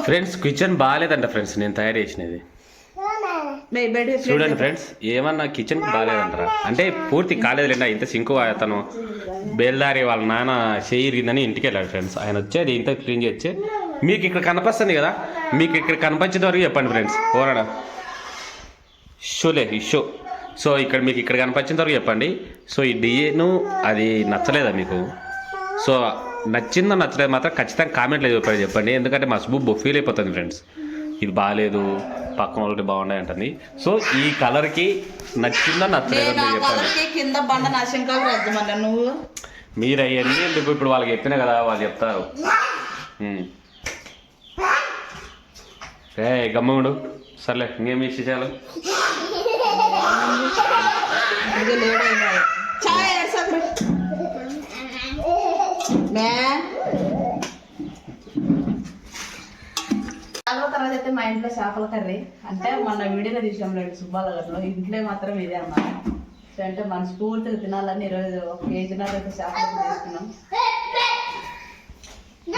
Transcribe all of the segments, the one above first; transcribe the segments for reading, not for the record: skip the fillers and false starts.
Friends kitchen బాగాలేదంట friends, నేను తయారు చేసినది చూడండి ఫ్రెండ్స్. ఏమన్నా కిచెన్ బాగాలేదంటారా అంటే పూర్తి కాలేదులేండి. ఇంత సింకు అతను బేల్దారి వాళ్ళ నాన్న చేయరిగిందని ఇంటికి వెళ్ళాడు ఫ్రెండ్స్. ఆయన వచ్చేది ఇంత క్లీన్ చేసి మీకు ఇక్కడ కనిపిస్తుంది కదా, మీకు ఇక్కడ కనిపించేంత వరకు చెప్పండి ఫ్రెండ్స్. ఓరాడా షోలే ఈ షో. సో ఇక్కడ మీకు ఇక్కడ కనిపించేంత వరకు చెప్పండి. సో ఈ డిఏను అది నచ్చలేదా మీకు? సో నచ్చిందో నచ్చలేదు మాత్రం ఖచ్చితంగా కామెంట్లో చెప్పండి. ఎందుకంటే మా సుబ్బు ఫీల్ అయిపోతుంది ఫ్రెండ్స్, ఇది బాగాలేదు పక్కన వాళ్ళకి బాగున్నాయి అంటుంది. సో ఈ కలర్కి నచ్చిందో నచ్చలేదో చెప్పండి. నువ్వు మీరు అవన్నీ ఎందుకు ఇప్పుడు వాళ్ళకి చెప్పినా కదా, వాళ్ళు చెప్తారు. ఏ గమ్ముడు సర్లే, ఇంకేం విశేషాలు? తర్వాత అయితే మా ఇంట్లో చేపల కర్రీ అంటే మొన్న వీడియోలో తీసాం లేదు సుబ్బాలగర్లో, ఇంట్లో మాత్రం ఇదే అన్నమాట. అంటే మనస్ఫూర్తిగా తినాలని ఈరోజు 1 కేజీన్నర అయితే చేపలు తీసుకున్నాం.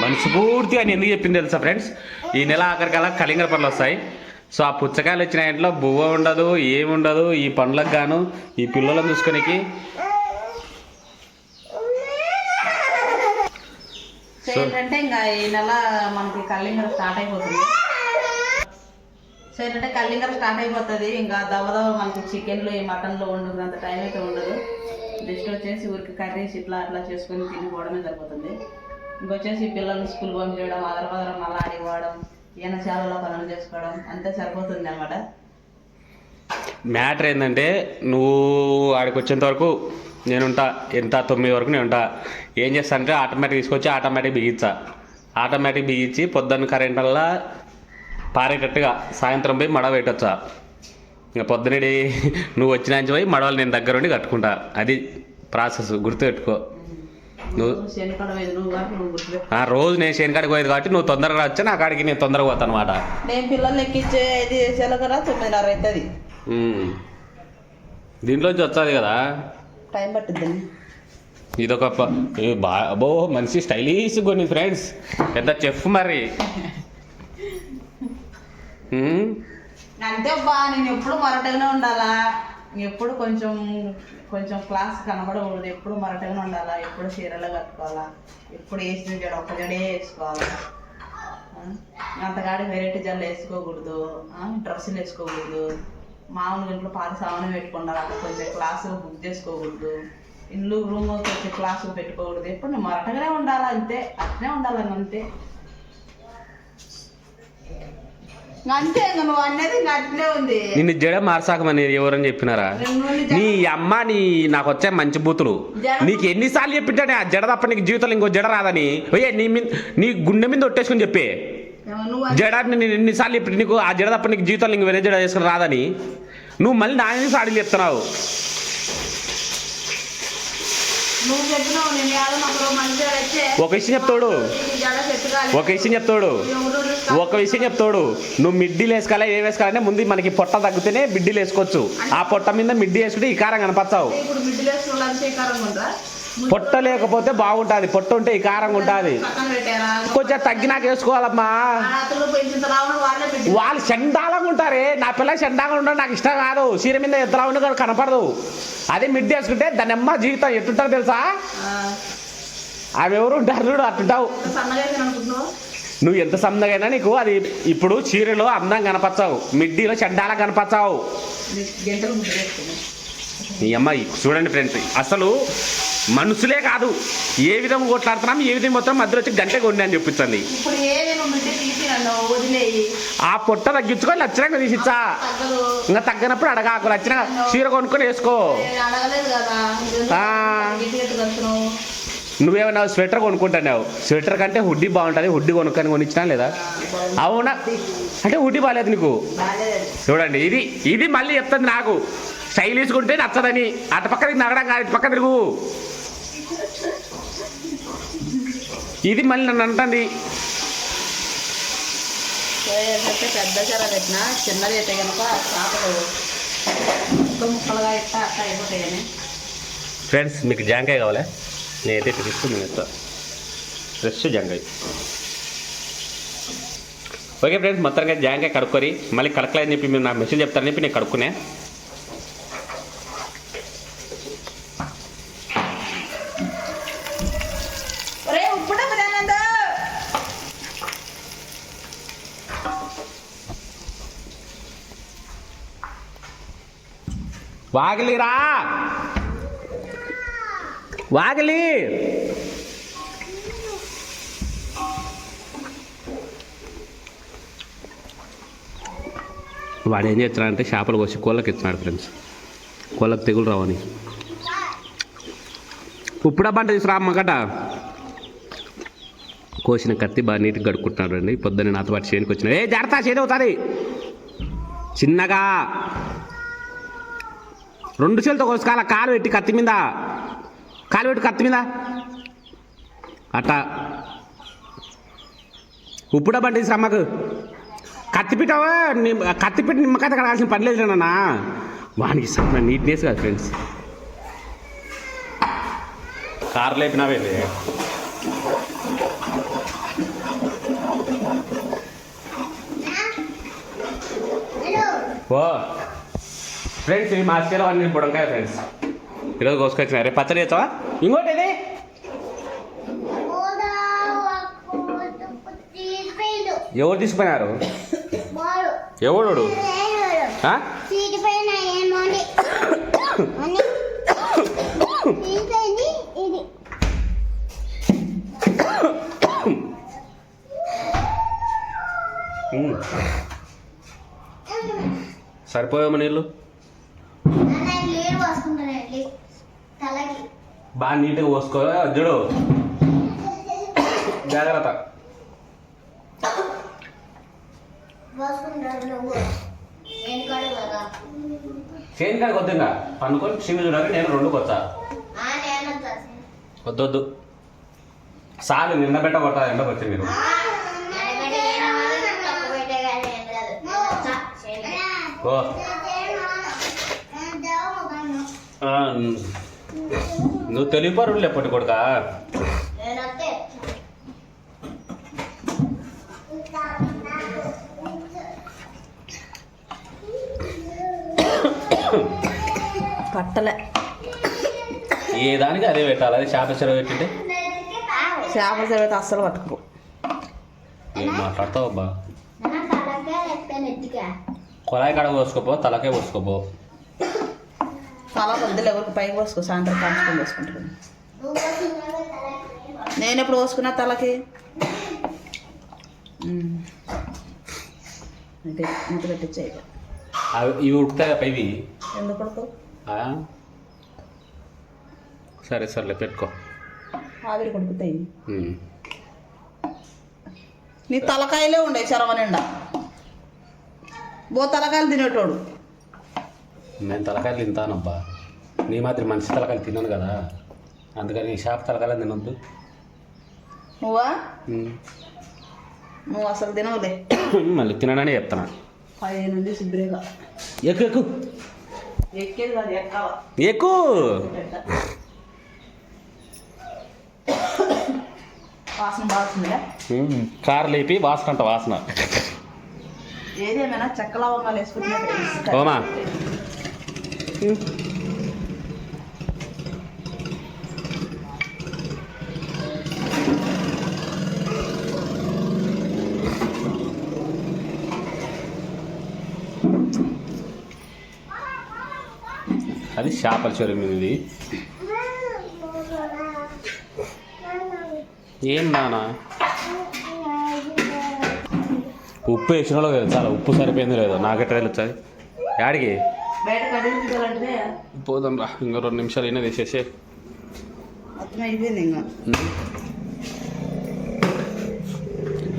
మనస్ఫూర్తి అని ఎందుకు చెప్పింది తెలుసా ఫ్రెండ్స్? ఈ నెల ఆఖరికల్లా కలింగర పండ్లు వస్తాయి. సో ఆ పుచ్చకాయలు వచ్చిన ఇంట్లో బువ్వ ఉండదు, ఏముండదు. ఈ పండ్లకు గాను ఈ పిల్లలను చూసుకునేకి ఏంటంటే ఇంకా ఈ నెల మనకి కలింగర స్టార్ట్ అయిపోతుంది. సో ఏంటంటే కలింగర స్టార్ట్ అయిపోతుంది. ఇంకా దవదవ మనకి చికెన్లు ఈ మటన్లు వండుకున్నంత టైం అయితే ఉండదు. జస్ట్ వచ్చేసి ఊరికి కర్రీస్ ఇట్లా అట్లా చేసుకొని తినిపోవడమే సరిపోతుంది. ఇంకొచ్చేసి పిల్లల్ని స్కూల్ పంపించడం, అదరపదరం మళ్ళీ ఆడిపోవడం, ఈయన చాలలో పనులు చేసుకోవడం అంతే సరిపోతుంది అన్నమాట. మ్యాటర్ ఏంటంటే నువ్వు ఆడికి వచ్చేంత వరకు నేనుంటా. ఎంత 9 వరకు నేను ఉంటా. ఏం చేస్తా అంటే ఆటోమేటిక్ తీసుకొచ్చి ఆటోమేటిక్ బిగించా. ఆటోమేటిక్ బిగించి పొద్దున్న కరెంటల్లా పారేటట్టుగా సాయంత్రం పోయి మడవ పెట్టొచ్చా. ఇంకా పొద్దునడి నువ్వు వచ్చినాంచి పోయి మడవలు నేను దగ్గర ఉండి కట్టుకుంటా. అది ప్రాసెస్, గుర్తుపెట్టుకో. నువ్వు రోజు నేను శనికాడికి పోయేది కాబట్టి నువ్వు తొందరగా వచ్చా, నా కాడికి నేను తొందరగా పోతాను అనమాట. నేను పిల్లల్ని ఎక్కించే 5 కదా 9:30 అవుతుంది. దీంట్లోంచి వచ్చాది కదా, టైం పట్టుద్ది. ఇదొక అబ్బో మంచి స్టైలిష్ కొన్ని ఫ్రెండ్స్, పెద్ద చెఫ్ మరి. అంతే బా, నేను ఎప్పుడు మరటగానే ఉండాలా, ఎప్పుడు కొంచెం కొంచెం క్లాస్ కనబడకూడదు, ఎప్పుడు మరటగానే ఉండాలా, ఎప్పుడు చీరలో కట్టుకోవాలా, ఎప్పుడు వేసిన జడ ఒక్క జడే వేసుకోవాలా, అంతకాడికి వెరైటీ జడలు వేసుకోకూడదు, డ్రెస్సులు వేసుకోకూడదు, మామూలుగా ఇంట్లో పాత సామాను పెట్టుకుంటారు, అక్కడ కొంచెం క్లాసు బుక్ చేసుకోకూడదు, ఇల్లు రూమ్ కొంచెం క్లాసు పెట్టుకోకూడదు, ఎప్పుడు నువ్వు మరటగానే ఉండాలా, అంతే అట్నే ఉండాలని అంతే. అంతే నువ్వు అనేది అట్లే ఉంది. నిన్ను జడ మార్చాకమని ఎవరని చెప్పినారా? నీ అమ్మ నాకు వచ్చే మంచి బూతులు. నీకు ఎన్నిసార్లు చెప్పింటానే ఆ జడ తప్ప నీకు జీవితంలో ఇంకో జడ రాదని. ఓయే నీ గుండె మీద ఒట్టేసుకుని చెప్పే జడ. నేను ఎన్నిసార్లు చెప్పి నీకు ఆ జడ తప్ప నీకు జీవితంలో ఇంక వేరే జడ వేసుకుని రాదని. నువ్వు మళ్ళీ నా సాడీలు చెప్తున్నావు. ఒక విషయం చెప్తాడు, నువ్వు మిడ్డీలు వేసుకోవాలి. ఏ వేసుకోవాలంటే ముందు మనకి పొట్ట తగ్గితేనే మిడ్డీలు వేసుకోవచ్చు. ఆ పొట్ట మీద మిడ్డీ వేసుకుంటే ఈ కారం కనపరచావు. పొట్ట లేకపోతే బాగుంటుంది, పొట్ట ఉంటే ఈ కారంగా ఉంటుంది. కొంచెం తగ్గినాక వేసుకోవాలమ్మా. వాళ్ళు చండాలంగా ఉంటారే, నా పిల్లలు చండాలంగా ఉండడం నాకు ఇష్టం కాదు. చీర మీద ఎత్తలా ఉండి కనపడదు. అదే మిడ్డీ వేసుకుంటే దాని అమ్మ జీవితం ఎట్టుంటారు తెలుసా? అవి ఎవరు ఉంటారు చూడు, అట్టుంటావు. నువ్వు ఎంత సన్నగైనా నీకు అది ఇప్పుడు చీరలో అందం కనపరచావు, మిడ్డీలో చండాలా కనపరచావు. నీ అమ్మాయి చూడండి ఫ్రెండ్స్, అసలు మనుషులే కాదు ఏ విధంగా కొట్లాడుతున్నాం, ఏ విధంగా మొత్తం మధ్యలో వచ్చి గంట కొండి అని చెప్పించండి. ఆ పొట్ట తగ్గించుకొని లక్షణంగా తీసిచ్చా. ఇంకా తగ్గినప్పుడు అడగాకు, లక్షణంగా చీర కొనుక్కొని వేసుకో. నువ్వేమన్నా స్వెటర్ కొనుక్కుంటున్నావు, స్వెటర్ కంటే హుడ్డీ బాగుంటుంది, హుడ్డీ కొనిచ్చినా లేదా? అవునా అంటే హుడ్డీ బాగాలేదు నీకు. చూడండి ఇది మళ్ళీ చెప్తుంది నాకు, స్టైలిష్ ఉంటే నచ్చదని. అటు పక్క నగడం కాదు, ఇటు పక్క తిరుగు. ఇది మళ్ళీ నన్ను అంటుంది. పెద్ద చీర పెట్టిన చిన్నది అయితే కనుక చేపలు ముక్కలుగా ఇట్ట అట్ట అయిపోతాయని. ఫ్రెండ్స్ మీకు జాంకాయ కావాలా? నేనైతే తీసుకుని నేను ఇస్తా. ఫ్రెష్ జాంకాయ ఓకే ఫ్రెండ్స్, మొత్తంగా జాంకాయ కడుక్కొని మళ్ళీ కడకలేదని చెప్పి మీరు నాకు మెసేజ్ చెప్తారని చెప్పి నేను కడుక్కునే. వాగిలిరా వాగిలి. వాడు ఏం చేస్తున్నాడంటే చేపలు కోసి కోళ్ళకి ఇస్తున్నాడు ఫ్రెండ్స్, కోళ్ళకి తెగులు రావని. ఉప్పుడు డబ్బా అంటే తీసుకురా అమ్మగడ్డ. కోసిన కత్తి బాగా నీట్గా కడుక్కుంటున్నాడు అండి. పొద్దున్న నాతో పాటు చేనుకి వచ్చిన జాగ్రత్త, చేతి అవుతుంది చిన్నగా. 2 చేతులతో కోసుకోవాలా, కాలు పెట్టి కత్తి మీద, కాలు పెట్టి కత్తి మీద అట్టా. ఉప్పుడు డబ్బా అంటే తీసుకురా అమ్మకు. కత్తిపీట నిమ్మకాయ కడగాల్సిన పని లేదు నాన్న. వానికి సన్న నీట్నెస్ కాదు ఫ్రెండ్స్. కారు లేపినావే ఓ ఫ్రెండ్స్. ఇవి మా చేలో అన్ని బుడంకాయ ఫ్రెండ్స్. ఈరోజు కోసుకొచ్చినా. రేపు పచ్చడి చేస్తావా? ఇంకోటి ఇది ఎవరు తీసుకుపోయినారు? ఎవడు? సరిపోయామా నీళ్ళు? బాగా నీట్గా పోసుకో చూడు, జాగ్రత్త. చేను కాడికి వద్దుగా పనుకొని సివి చూడాలి. నేను 2కి వచ్చా. వద్దొద్దు సాలు నిన్న పెట్ట కొడతా. ఎండకు వచ్చి మీరు నువ్వు తెలియపరుడు లేపటి కొడుక. పట్టలే ఏ దానికి అదే పెట్టాలి. అది చేప చెరువు పెట్టింటే చేపల చెరువు అస్సలు పట్టుకో. ఏం మాట్లాడతావు అబ్బా? కొలాయి కాడ పోసుకోపో, తలకే పోసుకోపో. తల వద్దులు ఎవరికి పైకి పోసుకో. సాయంత్రం కాల్చుకొని పోసుకుంటాను. నేను ఎప్పుడు పోసుకున్నా తలకి అంటే మూత పెట్టించాయి. ఇవి ఉడుకుతాయి పైవి. ఎందుకు ఉడకవు? సరే సర్లే పెట్టుకో. ఆవిరి కొడుకుతాయి. నీ తలకాయలే ఉండే చెరవ నిండా. తలకాయలు తినేటోడు. నేను తలకాయలు తింటానబ్బా. నీ మాదిరి మనిషి తలకాయలు తిన్నాను కదా, అందుకని షాప్ తలకాయలు తినొద్దు. నువ్వా? నువ్వు అసలు తినవులే. మళ్ళీ తిననని చెప్తాను. 15 నుండి శుభ్రంగా ఎక్కు ఎక్కు. ఎక్కేది కాదు, ఎక్కావా? ఎక్కు. వాసన బాగుందిగా. కారు లేపి వాసన అంట వాసన. ఏదేమైనా చెక్క లవంగాలు వేసుకుంటున్నా. ఓమా అది చేపల చెరువు ఇది. ఏం నానా ఉప్పు వేసిన చాలా ఉప్పు సరిపోయింది లేదో నాకెట్ట తెలుస్తుంది. యాడికి బయట కడిగించాలంటే పోదాం రా. ఇంకో 2 నిమిషాలు అయినా తీసేసే. అయిపోయింది ఇంకా.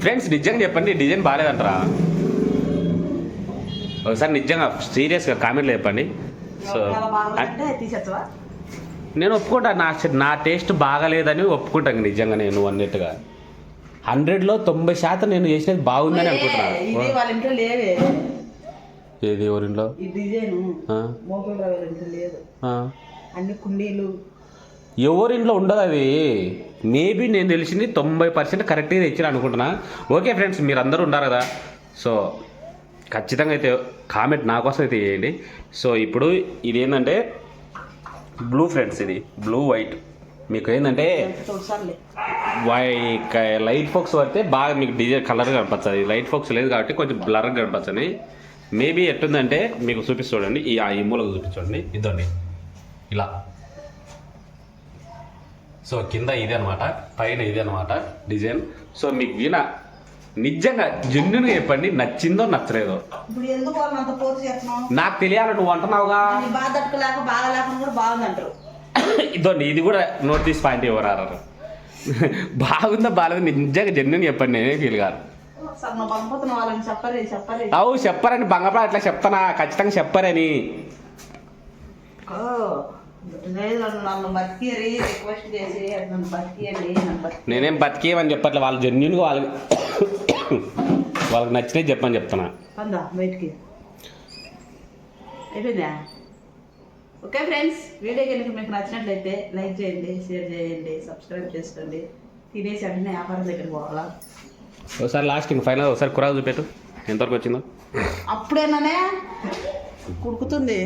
ఫ్రెండ్స్ నిజంగా చెప్పండి, డిజైన్ బాగాలేదంటారా? ఒకసారి నిజంగా సీరియస్గా కామెంట్లో చెప్పండి. సో తీసేస్తావా? నేను ఒప్పుకుంటా, నా టేస్ట్ బాగాలేదని ఒప్పుకుంటాను నిజంగా. నేను అన్నట్టుగా 100లో 90% నేను చేసినది బాగుందని అనుకుంటున్నాను. ఇది వాళ్ళ ఇంట్లో లేవే. ఏది ఎవరింట్లో? ఈ డిజైన్ మోకుల రవి ఇంట్లో లేదు. అన్ని కుండీలు ఎవరింట్లో ఉండదు అది. మేబీ నేను తెలిసింది 90% కరెక్ట్గా తెచ్చిన అనుకుంటున్నా. ఓకే ఫ్రెండ్స్, మీరు అందరూ ఉన్నారు కదా, సో ఖచ్చితంగా అయితే కామెంట్ నా కోసం అయితే చేయండి. సో ఇప్పుడు ఇది ఏంటంటే బ్లూ ఫ్రెండ్స్, ఇది బ్లూ వైట్. మీకు ఏంటంటే చూసారులే లైట్ ఫోక్స్ పడితే బాగా మీకు డిజైన్ కలర్ కనిపించదు. లైట్ ఫోక్స్ లేదు కాబట్టి కొంచెం బ్లర్గా కనిపించండి. మేబీ ఎట్టుందంటే మీకు చూపిస్తుండండి, ఈ మూలకు చూపించండి. ఇదండి ఇలా. సో కింద ఇది అనమాట, పైన ఇది అనమాట డిజైన్. సో మీకు వీణ నిజంగా జెన్యున్గా చెప్పండి, నచ్చిందో నచ్చలేదో. ఇప్పుడు ఎందుకు వాళ్ళని అంత పోరు చేస్తున్నావు? నాకు తెలియాలి, నువ్వు అంటున్నావుగా. బాగా తట్టుకోలేక బాగా లేకుండా కూడా బాగుందంటారు. ఇదండి ఇది కూడా నోటీస్ పాయింట్ ఎవరారు. బాగుందా బాగాలేదు నిజంగా జెన్యున్ చెప్పండి, నేనే ఫీల్ కాదు. సార్ నువ్వు పంపుతున్న వాళ్ళని చెప్పరే. అవు చెప్పరని బంగపడ అట్లా చెప్తానా, ఖచ్చితంగా చెప్పరని. లేదు నన్ను బతికి రిక్వెస్ట్ చేసి నన్ను బతికియండి, నేనేం బతికేయమని చెప్పట్లే, వాళ్ళు జెన్యున్గా వాళ్ళకి నచ్చినవి చెప్పని చెప్తున్నా. అందా బయటికి అయిపోయిందా? ఓకే ఫ్రెండ్స్, వీడియో కనుక మీకు నచ్చినట్లయితే లైక్ చేయండి, షేర్ చేయండి, సబ్స్క్రైబ్ చేసుకోండి. తినేసి వెంటనే వ్యాపారం దగ్గరికి పోవాలా. ఒకసారి లాస్ట్ ఇంక ఫైనల్ ఒకసారి కురాకు చూపెట్టు ఎంతవరకు వచ్చిందో. అప్పుడేనానే కుడుకుతుంది.